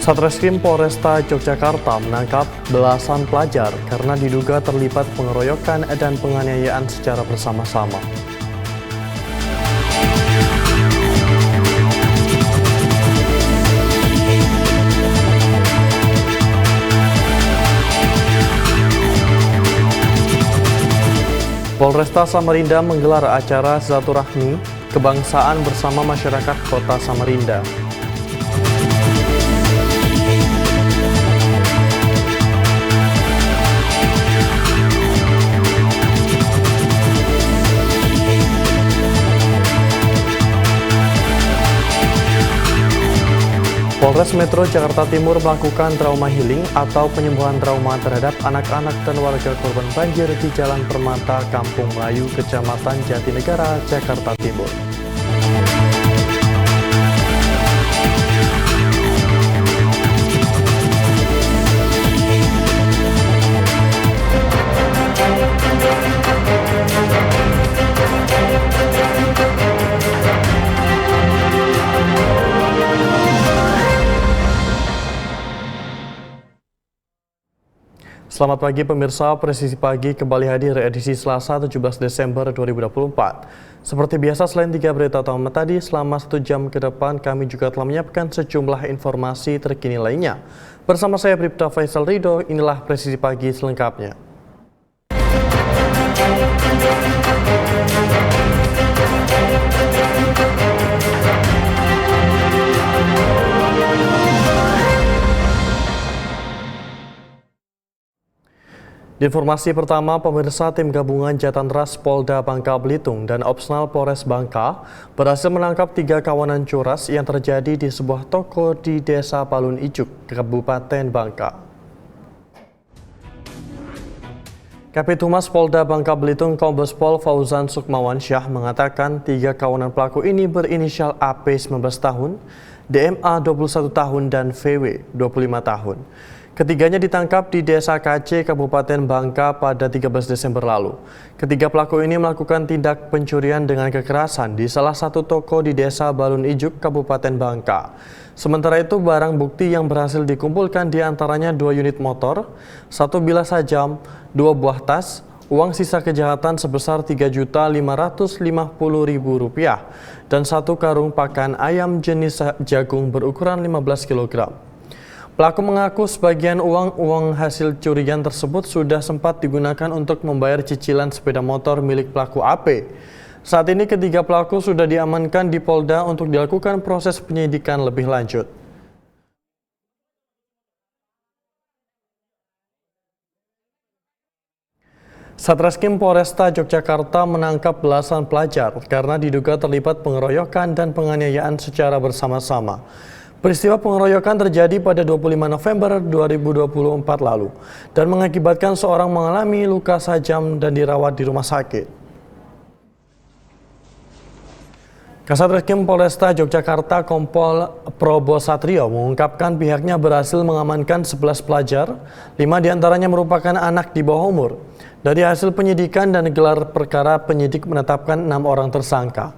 Satreskrim Polresta Yogyakarta menangkap belasan pelajar karena diduga terlibat pengeroyokan dan penganiayaan secara bersama-sama. Polresta Samarinda menggelar acara silaturahmi kebangsaan bersama masyarakat Kota Samarinda. Polres Metro Jakarta Timur melakukan trauma healing atau penyembuhan trauma terhadap anak-anak dan warga korban banjir di Jalan Permata, Kampung Melayu, Kecamatan Jatinegara, Jakarta Timur. Selamat pagi pemirsa, Presisi Pagi kembali hadir edisi Selasa 17 Desember 2024. Seperti biasa, selain 3 berita utama tadi, selama 1 jam ke depan kami juga telah menyiapkan sejumlah informasi terkini lainnya. Bersama saya Bribda Faisal Ridho, inilah Presisi Pagi selengkapnya. Di informasi pertama, pemirsa, tim gabungan Jatanras Polda Bangka Belitung dan Opsnal Polres Bangka berhasil menangkap 3 kawanan curas yang terjadi di sebuah toko di Desa Palun Ijuk, Kabupaten Bangka. Kabid Humas Polda Bangka Belitung Kombes Pol Fauzan Sukmawansyah mengatakan 3 kawanan pelaku ini berinisial AP 19 tahun, DMA 21 tahun, dan VW 25 tahun. Ketiganya ditangkap di Desa KC, Kabupaten Bangka pada 13 Desember lalu. Ketiga pelaku ini melakukan tindak pencurian dengan kekerasan di salah satu toko di Desa Balun Ijuk, Kabupaten Bangka. Sementara itu, barang bukti yang berhasil dikumpulkan diantaranya 2 unit motor, 1 bilas sajam, 2 buah tas, uang sisa kejahatan sebesar Rp3.550.000, dan 1 karung pakan ayam jenis jagung berukuran 15 kg. Pelaku mengaku sebagian uang hasil curian tersebut sudah sempat digunakan untuk membayar cicilan sepeda motor milik pelaku AP. Saat ini ketiga pelaku sudah diamankan di Polda untuk dilakukan proses penyidikan lebih lanjut. Satreskrim Polresta Yogyakarta menangkap belasan pelajar karena diduga terlibat pengeroyokan dan penganiayaan secara bersama-sama. Peristiwa pengeroyokan terjadi pada 25 November 2024 lalu dan mengakibatkan seorang mengalami luka tajam dan dirawat di rumah sakit. Kasatreskrim Polresta Yogyakarta Kompol Probo Satrio mengungkapkan pihaknya berhasil mengamankan 11 pelajar, 5 diantaranya merupakan anak di bawah umur. Dari hasil penyidikan dan gelar perkara, penyidik menetapkan 6 orang tersangka.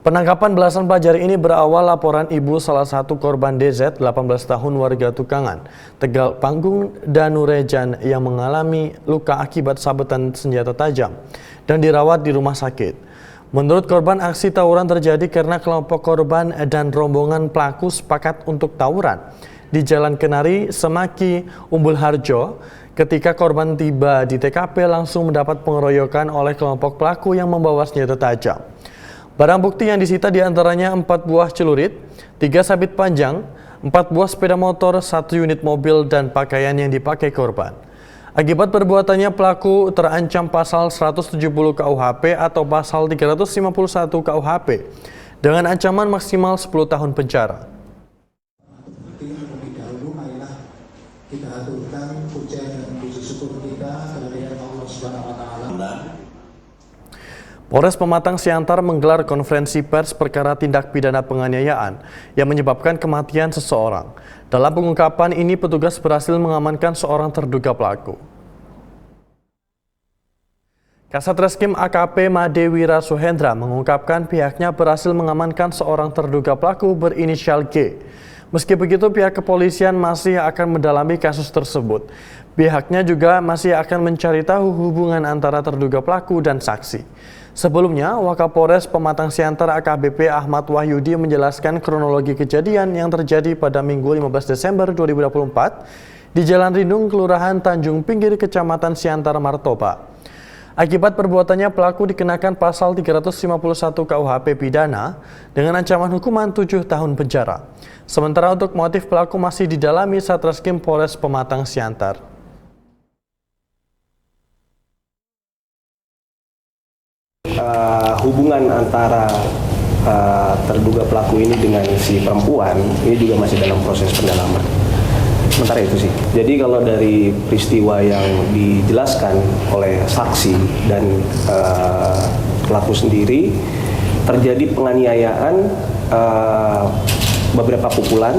Penangkapan belasan pelajar ini berawal laporan ibu salah satu korban DZ, 18 tahun, warga Tukangan, Tegal Panggung, Danurejan, yang mengalami luka akibat sabetan senjata tajam dan dirawat di rumah sakit. Menurut korban, aksi tawuran terjadi karena kelompok korban dan rombongan pelaku sepakat untuk tawuran di Jalan Kenari, Semaki, Umbul Harjo. Ketika korban tiba di TKP, langsung mendapat pengeroyokan oleh kelompok pelaku yang membawa senjata tajam. Barang bukti yang disita diantaranya 4 buah celurit, 3 sabit panjang, 4 buah sepeda motor, 1 unit mobil, dan pakaian yang dipakai korban. Akibat perbuatannya, pelaku terancam pasal 170 KUHP atau pasal 351 KUHP dengan ancaman maksimal 10 tahun penjara. Terlebih dahulu, marilah kita aturkan pujian dan puji syukur kita kepada Allah Subhanahu wa Ta'ala. Polres Pematang Siantar menggelar konferensi pers perkara tindak pidana penganiayaan yang menyebabkan kematian seseorang. Dalam pengungkapan ini, petugas berhasil mengamankan seorang terduga pelaku. Kasatreskrim AKP Madewira Suhendra mengungkapkan pihaknya berhasil mengamankan seorang terduga pelaku berinisial G. Meski begitu, pihak kepolisian masih akan mendalami kasus tersebut. Pihaknya juga masih akan mencari tahu hubungan antara terduga pelaku dan saksi. Sebelumnya, Wakapolres Pematang Siantar AKBP Ahmad Wahyudi menjelaskan kronologi kejadian yang terjadi pada Minggu 15 Desember 2024 di Jalan Rindung, Kelurahan Tanjung Pinggir, Kecamatan Siantar, Martoba. Akibat perbuatannya, pelaku dikenakan pasal 351 KUHP pidana dengan ancaman hukuman 7 tahun penjara. Sementara untuk motif pelaku masih didalami Satreskrim Polres Pematang Siantar. Hubungan antara terduga pelaku ini dengan si perempuan ini juga masih dalam proses pendalaman. Sementara itu sih. Jadi kalau dari peristiwa yang dijelaskan oleh saksi dan pelaku sendiri, terjadi penganiayaan beberapa pukulan,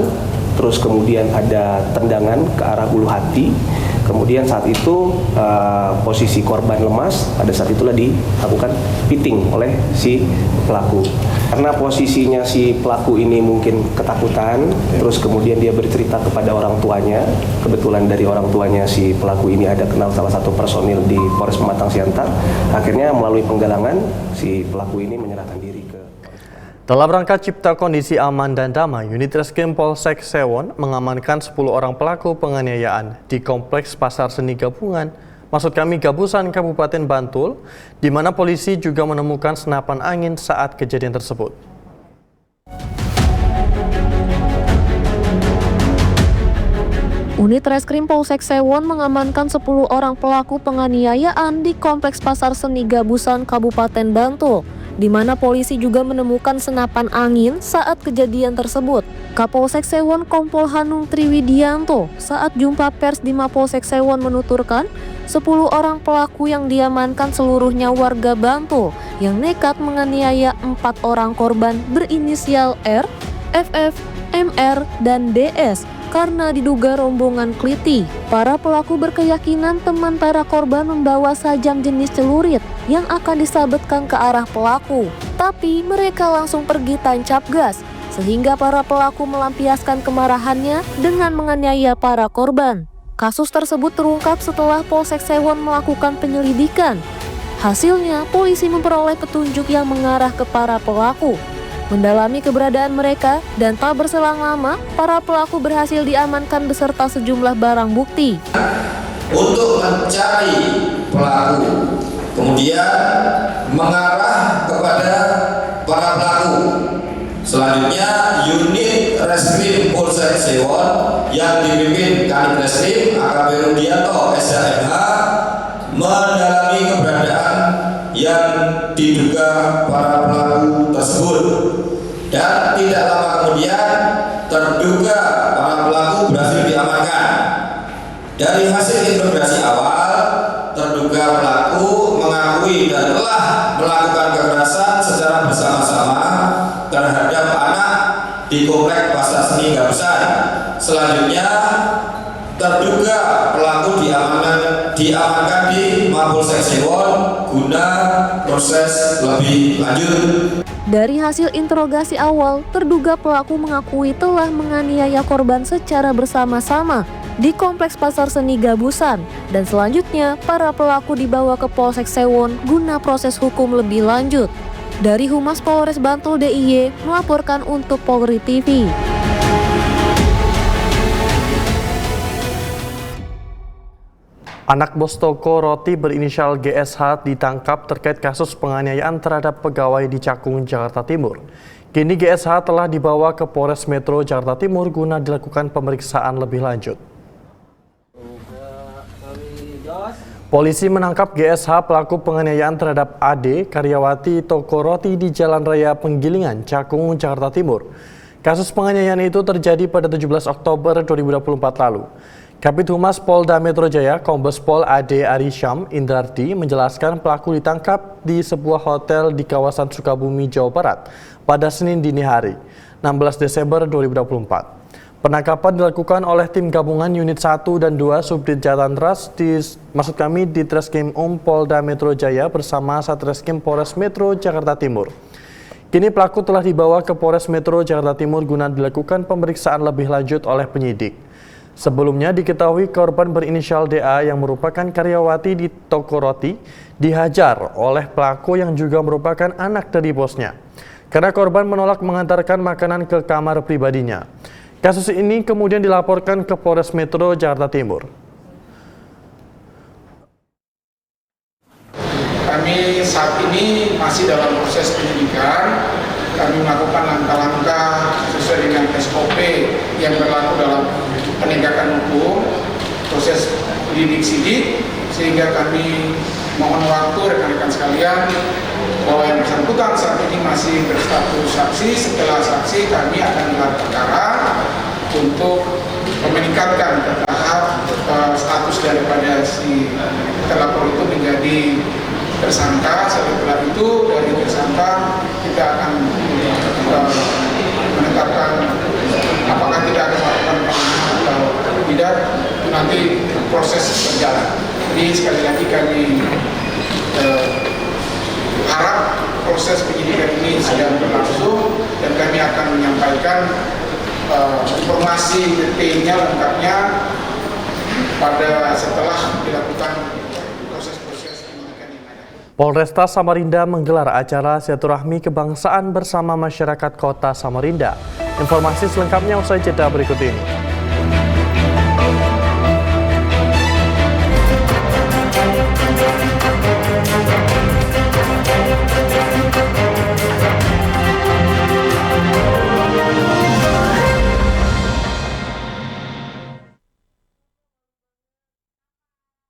terus kemudian ada tendangan ke arah ulu hati. Kemudian saat itu posisi korban lemas, pada saat itulah dilakukan beating oleh si pelaku. Karena posisinya si pelaku ini mungkin ketakutan, terus kemudian dia bercerita kepada orang tuanya. Kebetulan dari orang tuanya si pelaku ini ada kenal salah satu personil di Polres Pematang Siantar. Akhirnya melalui penggalangan si pelaku ini menyerahkan diri ke. Dalam rangka cipta kondisi aman dan damai, unit Reskrim Polsek Sewon mengamankan 10 orang pelaku penganiayaan di Kompleks Pasar Seni Gabungan, Gabusan Kabupaten Bantul, di mana polisi juga menemukan senapan angin saat kejadian tersebut. Unit Reskrim Polsek Sewon mengamankan 10 orang pelaku penganiayaan di Kompleks Pasar Seni Gabusan Kabupaten Bantul, di mana polisi juga menemukan senapan angin saat kejadian tersebut. Kapolsek Sewon Kompol Hanung Triwidianto saat jumpa pers di Mapolsek Sewon menuturkan 10 orang pelaku yang diamankan seluruhnya warga Bantul yang nekat menganiaya 4 orang korban berinisial R, FF, MR, dan DS karena diduga rombongan kliti. Para pelaku berkeyakinan teman para korban membawa sajam jenis celurit yang akan disabetkan ke arah pelaku. Tapi mereka langsung pergi tancap gas, sehingga para pelaku melampiaskan kemarahannya dengan menganiaya para korban. Kasus tersebut terungkap setelah Polsek Sewon melakukan penyelidikan. Hasilnya, polisi memperoleh petunjuk yang mengarah ke para pelaku. Mendalami keberadaan mereka dan tak berselang lama, para pelaku berhasil diamankan beserta sejumlah barang bukti. Untuk mencari pelaku, kemudian mengarah kepada para pelaku. Selanjutnya, unit Reskrim Polsek Sewon yang dipimpin Kanit Reskrim AKP Rudianto SHMH mendalami keberadaan yang diduga para pelaku tersebut. Dan tidak lama kemudian terduga para pelaku berhasil diamankan. Dari hasil interogasi awal, terduga pelaku mengakui dan telah melakukan kekerasan secara bersama-sama terhadap anak di Kompleks Pasar Seni Gabusan. Selanjutnya, terduga pelaku diamankan di Mapolsek Sewon guna proses lebih lanjut. Dari hasil interogasi awal, terduga pelaku mengakui telah menganiaya korban secara bersama-sama di Kompleks Pasar Seni Gabusan, dan selanjutnya para pelaku dibawa ke Polsek Sewon guna proses hukum lebih lanjut. Dari Humas Polres Bantul DIY melaporkan untuk Polri TV. Anak bos toko roti berinisial GSH ditangkap terkait kasus penganiayaan terhadap pegawai di Cakung, Jakarta Timur. Kini GSH telah dibawa ke Polres Metro Jakarta Timur guna dilakukan pemeriksaan lebih lanjut. Polisi menangkap GSH pelaku penganiayaan terhadap AD, karyawati toko roti di Jalan Raya Penggilingan, Cakung, Jakarta Timur. Kasus penganiayaan itu terjadi pada 17 Oktober 2024 lalu. Kabid Humas Polda Metro Jaya, Kombes Pol AD Arisham Indrardi menjelaskan pelaku ditangkap di sebuah hotel di kawasan Sukabumi, Jawa Barat pada Senin dini hari, 16 Desember 2024. Penangkapan dilakukan oleh tim gabungan Unit 1 dan 2 Subdit Jatantras di Treskrim Polda Metro Jaya bersama Satreskrim Polres Metro Jakarta Timur. Kini pelaku telah dibawa ke Polres Metro Jakarta Timur guna dilakukan pemeriksaan lebih lanjut oleh penyidik. Sebelumnya diketahui korban berinisial DA yang merupakan karyawati di toko roti dihajar oleh pelaku yang juga merupakan anak dari bosnya karena korban menolak mengantarkan makanan ke kamar pribadinya. Kasus ini kemudian dilaporkan ke Polres Metro Jakarta Timur. Kami saat ini masih dalam proses penyidikan. Kami melakukan langkah-langkah sesuai dengan SOP yang berlaku dalam penegakan hukum, proses lidik-sidik, sehingga kami mohon waktu rekan-rekan sekalian bahwa yang bersangkutan saat ini masih berstatus saksi. Setelah saksi kami akan gelar perkara untuk meningkatkan ke tahap status daripada si terlapor itu menjadi tersangka. Setelah itu dari tersangka kita akan menetapkan apakah tidak akan melakukan penahanan atau tidak, itu nanti proses berjalan. Jadi sekali lagi kami harap proses penyidikan ini sedang berlangsung dan kami akan menyampaikan informasi detailnya lengkapnya pada setelah dilakukan proses-proses penyidikan yang ada. Polresta Samarinda menggelar acara silaturahmi kebangsaan bersama masyarakat Kota Samarinda. Informasi selengkapnya usai jeda berikut ini.